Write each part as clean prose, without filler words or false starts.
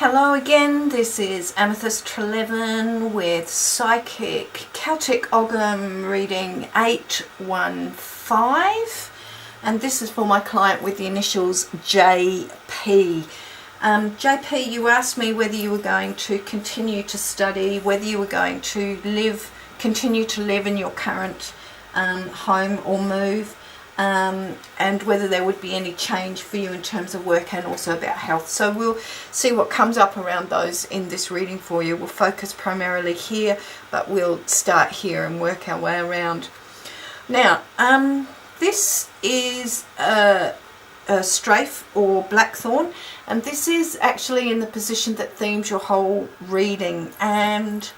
Hello again, this is Amethyst Trelevin with Psychic Celtic Ogham reading 815, and this is for my client with the initials JP. JP, you asked me whether you were going to continue to study, whether you were going to continue to live in your current home or move, and whether there would be any change for you in terms of work and also about health. So we'll see what comes up around those in this reading for you. We'll focus primarily here, but we'll start here and work our way around. Now, this is a strafe or blackthorn, and this is actually in the position that themes your whole reading, and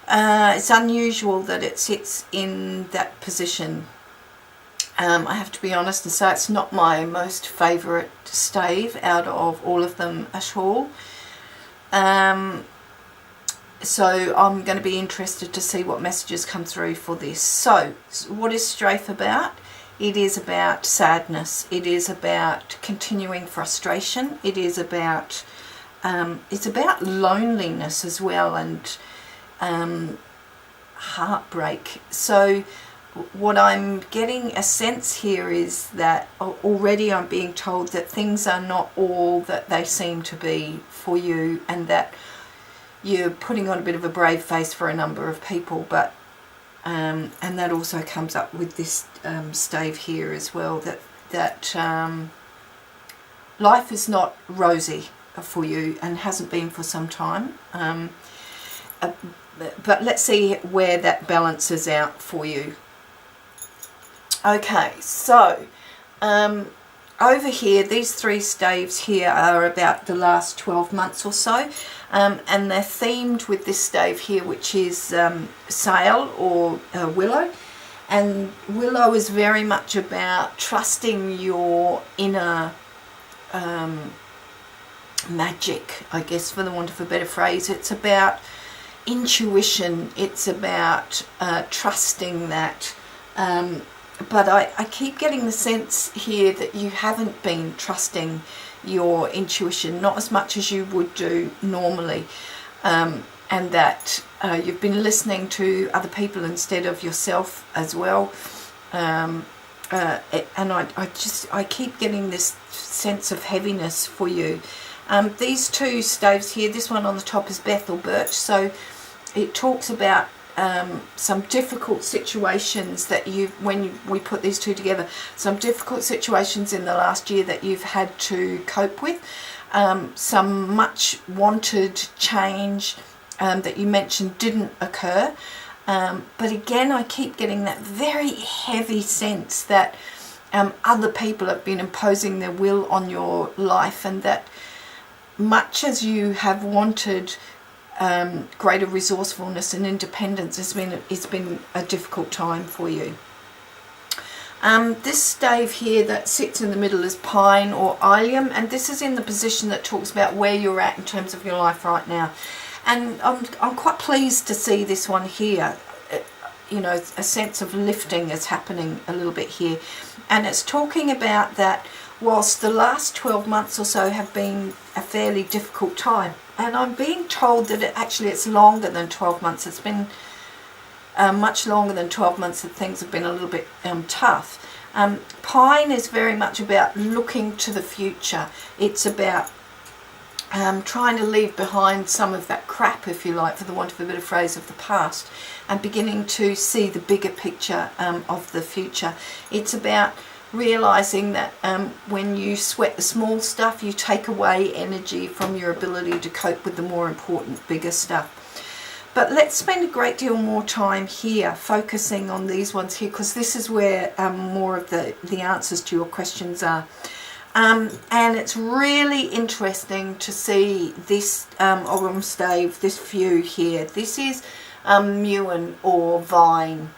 it's unusual that it sits in that position. I have to be honest and say it's not my most favourite stave out of all of them at all. So I'm going to be interested to see what messages come through for this. So what is strafe about? It is about sadness. It is about continuing frustration. It is about it's about loneliness as well, and heartbreak. So what I'm getting a sense here is that already I'm being told that things are not all that they seem to be for you, and that you're putting on a bit of a brave face for a number of people, but and that also comes up with this stave here as well, that life is not rosy for you and hasn't been for some time, but let's see where that balances out for you. Okay, so over here, these three staves here are about the last 12 months or so, and they're themed with this stave here, which is sail or willow. And willow is very much about trusting your inner magic, I guess, for the want of a better phrase. It's about intuition, it's about trusting that. But I keep getting the sense here that you haven't been trusting your intuition, not as much as you would do normally, and that you've been listening to other people instead of yourself as well. And I keep getting this sense of heaviness for you. These two staves here, this one on the top is Bethel Birch, so it talks about some difficult situations that when we put these two together, some difficult situations in the last year that you've had to cope with, some much wanted change that you mentioned didn't occur, but again I keep getting that very heavy sense that other people have been imposing their will on your life, and that much as you have wanted greater resourcefulness and independence, it's been a difficult time for you. This stave here that sits in the middle is pine or ilium, and this is in the position that talks about where you're at in terms of your life right now. And I'm quite pleased to see this one here. You know, a sense of lifting is happening a little bit here, and it's talking about that whilst the last 12 months or so have been a fairly difficult time, and I'm being told that it's longer than 12 months. It's been much longer than 12 months that things have been a little bit tough. Pine is very much about looking to the future. It's about trying to leave behind some of that crap, if you like, for the want of a better phrase, of the past, and beginning to see the bigger picture of the future. It's about realizing that when you sweat the small stuff, you take away energy from your ability to cope with the more important, bigger stuff. But let's spend a great deal more time here focusing on these ones here, because this is where more of the answers to your questions are. And it's really interesting to see this Ogham stave, this view here. This is Muin or vine.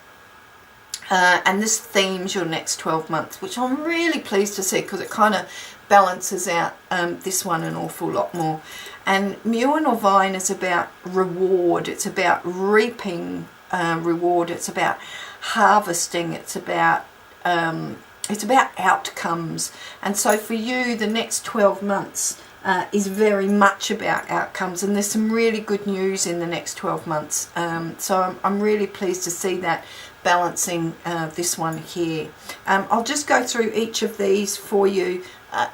And this themes your next 12 months, which I'm really pleased to see, because it kind of balances out this one an awful lot more. And Muin or vine is about reward. It's about reaping reward. It's about harvesting. It's about outcomes. And so for you, the next 12 months is very much about outcomes, and there's some really good news in the next 12 months. So I'm really pleased to see that balancing this one here. I'll just go through each of these for you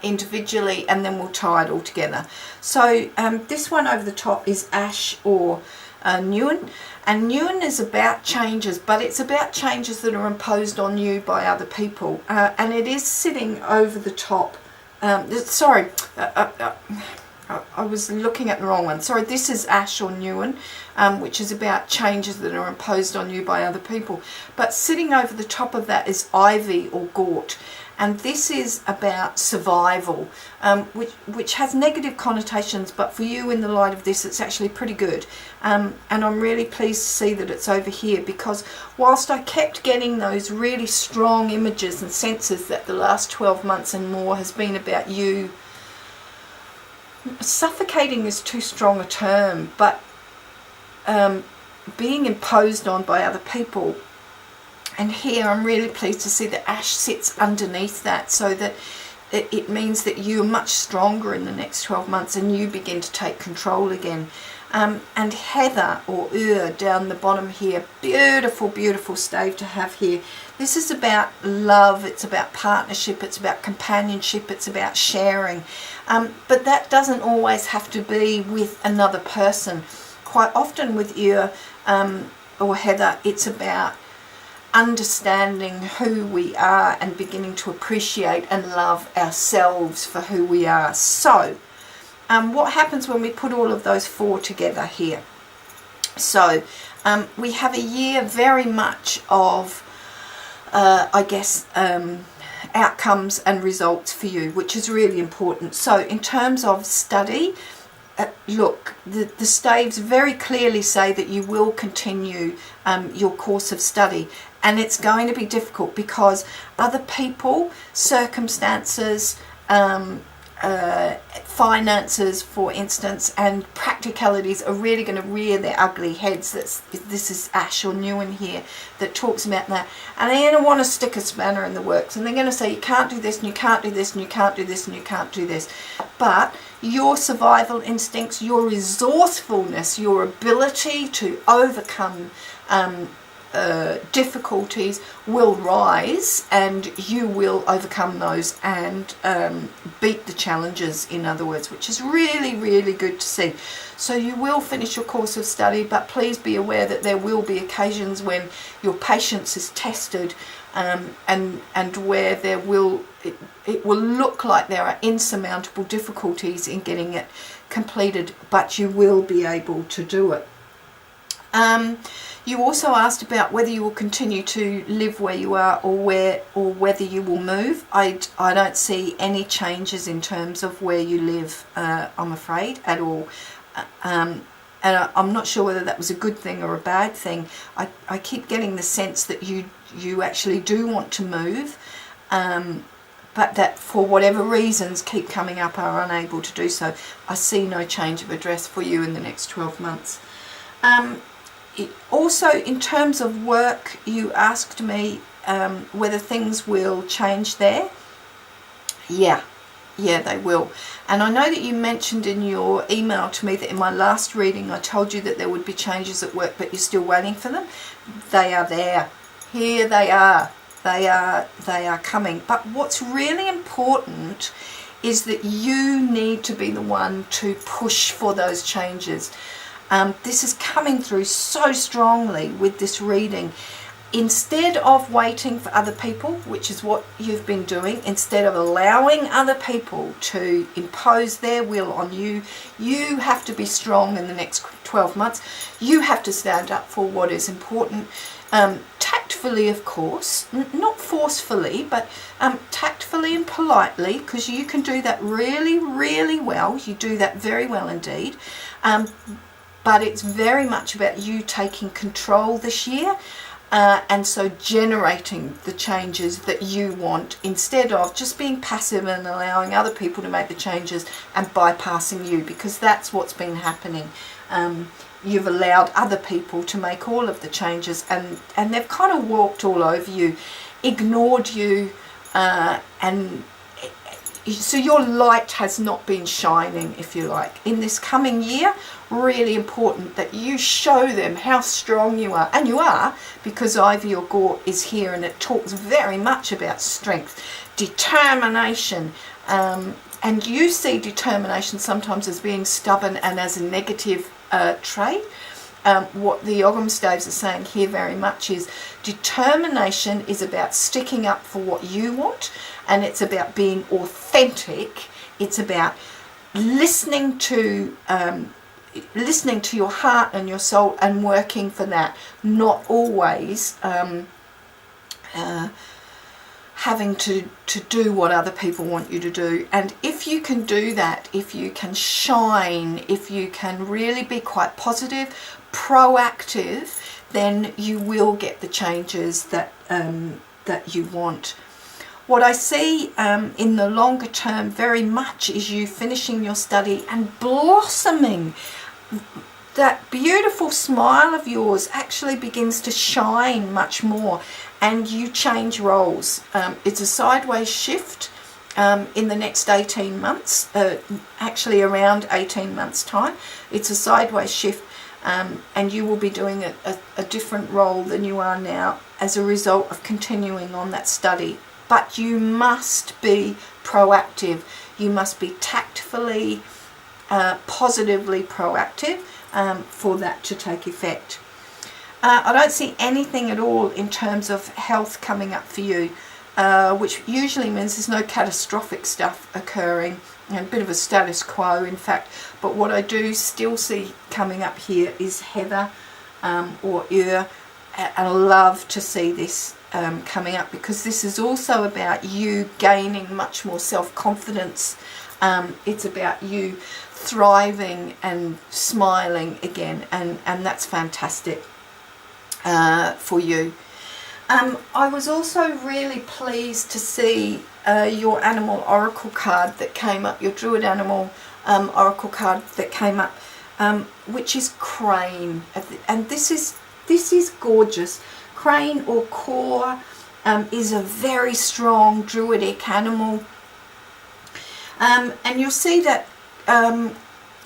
individually, and then we'll tie it all together. So this one over the top is Ash or Newen, and Newen is about changes, but it's about changes that are imposed on you by other people, and it is sitting over the top. Sorry, I was looking at the wrong one. Sorry, this is Ash or Newen, which is about changes that are imposed on you by other people. But sitting over the top of that is Ivy or Gort, and this is about survival, which has negative connotations, but for you in the light of this, it's actually pretty good. And I'm really pleased to see that it's over here, because whilst I kept getting those really strong images and senses that the last 12 months and more has been about you, suffocating is too strong a term, but being imposed on by other people. And here I'm really pleased to see that Ash sits underneath that, so that it means that you're much stronger in the next 12 months and you begin to take control again. And Heather or down the bottom here, beautiful, beautiful stave to have here. This is about love, it's about partnership, it's about companionship, it's about sharing. But that doesn't always have to be with another person. Quite often with or Heather, it's about understanding who we are and beginning to appreciate and love ourselves for who we are. So what happens when we put all of those four together here? So we have a year very much of outcomes and results for you, which is really important. So in terms of study, look, the staves very clearly say that you will continue your course of study, and it's going to be difficult because other people, circumstances, finances, for instance, and practicalities are really going to rear their ugly heads. This is Ash or Newen here that talks about that, and they're going to want to stick a spanner in the works, and they're going to say you can't do this and you can't do this and you can't do this and you can't do this. But your survival instincts, your resourcefulness, your ability to overcome difficulties will rise, and you will overcome those and beat the challenges, in other words, which is really, really good to see. So you will finish your course of study, but please be aware that there will be occasions when your patience is tested, and where there it will look like there are insurmountable difficulties in getting it completed, but you will be able to do it. You also asked about whether you will continue to live where you are or whether you will move. I don't see any changes in terms of where you live, I'm afraid, at all. And I'm not sure whether that was a good thing or a bad thing. I keep getting the sense that you actually do want to move, but that for whatever reasons keep coming up are unable to do so. I see no change of address for you in the next 12 months. Also, in terms of work, you asked me whether things will change there. Yeah, they will. And I know that you mentioned in your email to me that in my last reading I told you that there would be changes at work, but you're still waiting for them. They are there. Here they are. They are coming. But what's really important is that you need to be the one to push for those changes. This is coming through so strongly with this reading. Instead of waiting for other people, which is what you've been doing, instead of allowing other people to impose their will on you, you have to be strong in the next 12 months. You have to stand up for what is important. Tactfully, of course, not forcefully, but tactfully and politely, because you can do that really, really well. You do that very well indeed. But it's very much about you taking control this year, and so generating the changes that you want, instead of just being passive and allowing other people to make the changes and bypassing you, because that's what's been happening. You've allowed other people to make all of the changes, and they've kind of walked all over you, ignored you, and so your light has not been shining, if you like. In this coming year, really important that you show them how strong you are. And you are, because Ivy or Gore is here, and it talks very much about strength, determination. And you see determination sometimes as being stubborn and as a negative trait. What the Ogham staves are saying here very much is determination is about sticking up for what you want, and it's about being authentic. It's about listening to your heart and your soul and working for that, not always having to do what other people want you to do. And if you can do that, if you can shine, if you can really be quite positive, proactive, then you will get the changes that you want. What I see in the longer term very much is you finishing your study and blossoming. That beautiful smile of yours actually begins to shine much more, and you change roles. It's a sideways shift in the next 18 months, actually around 18 months time. It's a sideways shift, and you will be doing a different role than you are now as a result of continuing on that study. But you must be proactive. You must be tactfully, positively proactive for that to take effect. I don't see anything at all in terms of health coming up for you, which usually means there's no catastrophic stuff occurring, a bit of a status quo in fact. But what I do still see coming up here is heather or and I love to see this coming up, because this is also about you gaining much more self-confidence. It's about you thriving and smiling again, and that's fantastic for you. I was also really pleased to see your animal oracle card that came up, your druid animal oracle card that came up, which is crane, and this is gorgeous. Crane or core is a very strong druidic animal, and you'll see that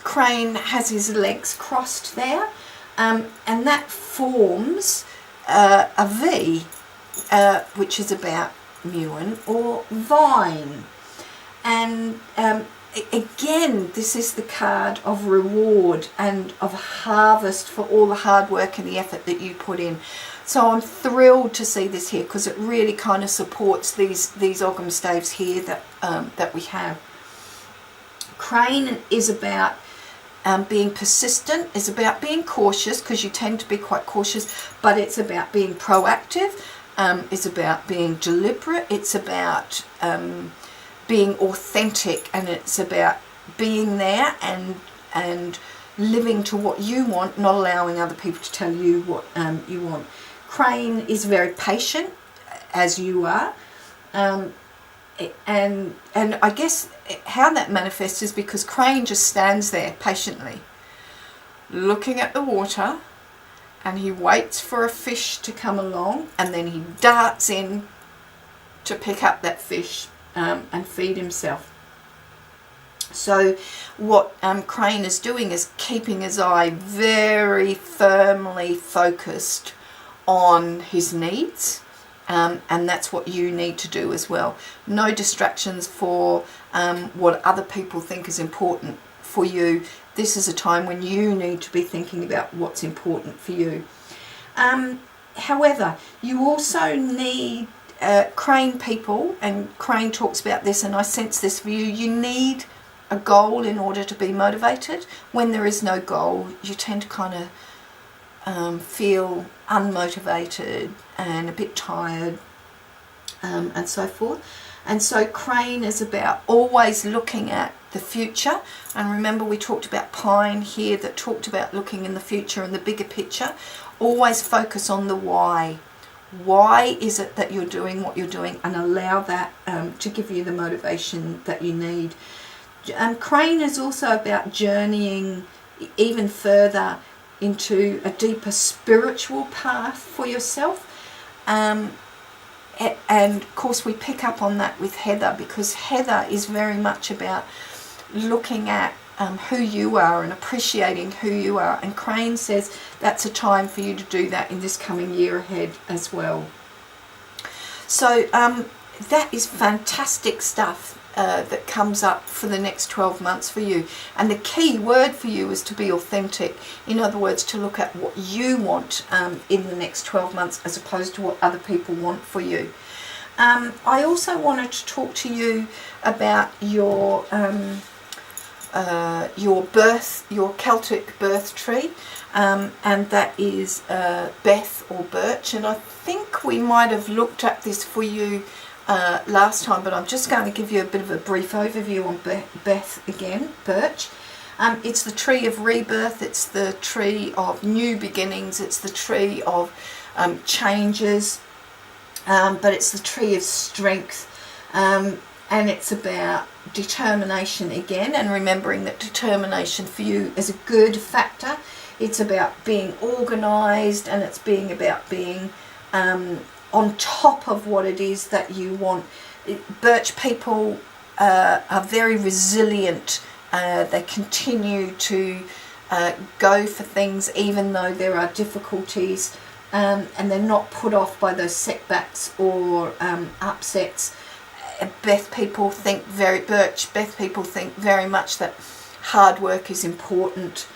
crane has his legs crossed there, and that forms a V, which is about Muin or vine. And again, this is the card of reward and of harvest for all the hard work and the effort that you put in. So I'm thrilled to see this here, because it really kind of supports these Ogham staves here that we have. Crane is about being persistent, is about being cautious, because you tend to be quite cautious, but it's about being proactive, it's about being deliberate, it's about being authentic, and it's about being there and living to what you want, not allowing other people to tell you what you want. Crane is very patient, as you are, and I guess how that manifests is because crane just stands there patiently looking at the water, and he waits for a fish to come along, and then he darts in to pick up that fish and feed himself. So what crane is doing is keeping his eye very firmly focused on his needs, and that's what you need to do as well. No distractions for what other people think is important for you. This is a time when you need to be thinking about what's important for you. However, you also need crane people, and crane talks about this, and I sense this for you. You need a goal in order to be motivated. When there is no goal, you tend to kind of feel unmotivated and a bit tired, and so forth. And so crane is about always looking at the future. And remember, we talked about pine here, that talked about looking in the future and the bigger picture. Always focus on the why. Why is it that you're doing what you're doing, and allow that to give you the motivation that you need. Crane is also about journeying even further into a deeper spiritual path for yourself. And of course we pick up on that with Heather, because Heather is very much about looking at who you are and appreciating who you are. And Crane says that's a time for you to do that in this coming year ahead as well. So that is fantastic stuff that comes up for the next 12 months for you. And the key word for you is to be authentic. In other words, to look at what you want in the next 12 months as opposed to what other people want for you. I also wanted to talk to you about your Celtic birth tree, and that is Beth or Birch. And I think we might have looked at this for you last time, but I'm just going to give you a bit of a brief overview on Beth again, Birch. It's the tree of rebirth, it's the tree of new beginnings, it's the tree of changes, but it's the tree of strength, and it's about determination again, and remembering that determination for you is a good factor. It's about being organised, and it's about being on top of what it is that you want. Birch people are very resilient. They continue to go for things even though there are difficulties, and they're not put off by those setbacks or upsets. Beth people think very much that hard work is important.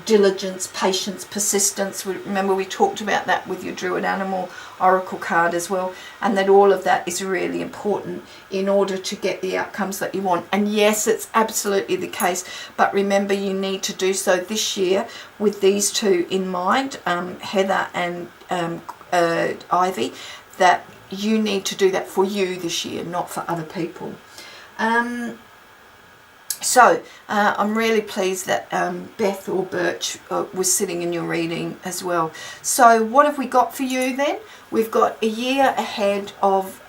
Diligence, patience, persistence. Remember we talked about that with your Druid Animal Oracle card as well, and that all of that is really important in order to get the outcomes that you want. And yes, it's absolutely the case, but remember you need to do so this year with these two in mind, Heather and Ivy, that you need to do that for you this year, not for other people. So I'm really pleased that Beth or Birch was sitting in your reading as well. So what have we got for you then? We've got a year ahead of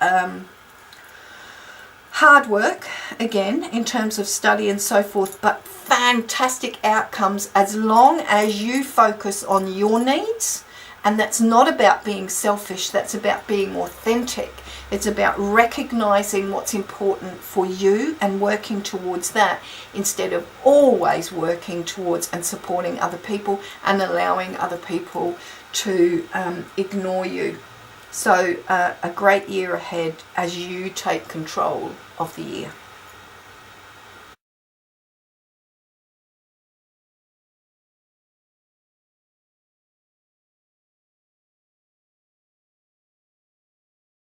hard work, again, in terms of study and so forth, but fantastic outcomes as long as you focus on your needs. And that's not about being selfish, that's about being authentic. It's about recognizing what's important for you and working towards that, instead of always working towards and supporting other people and allowing other people to ignore you. So a great year ahead as you take control of the year.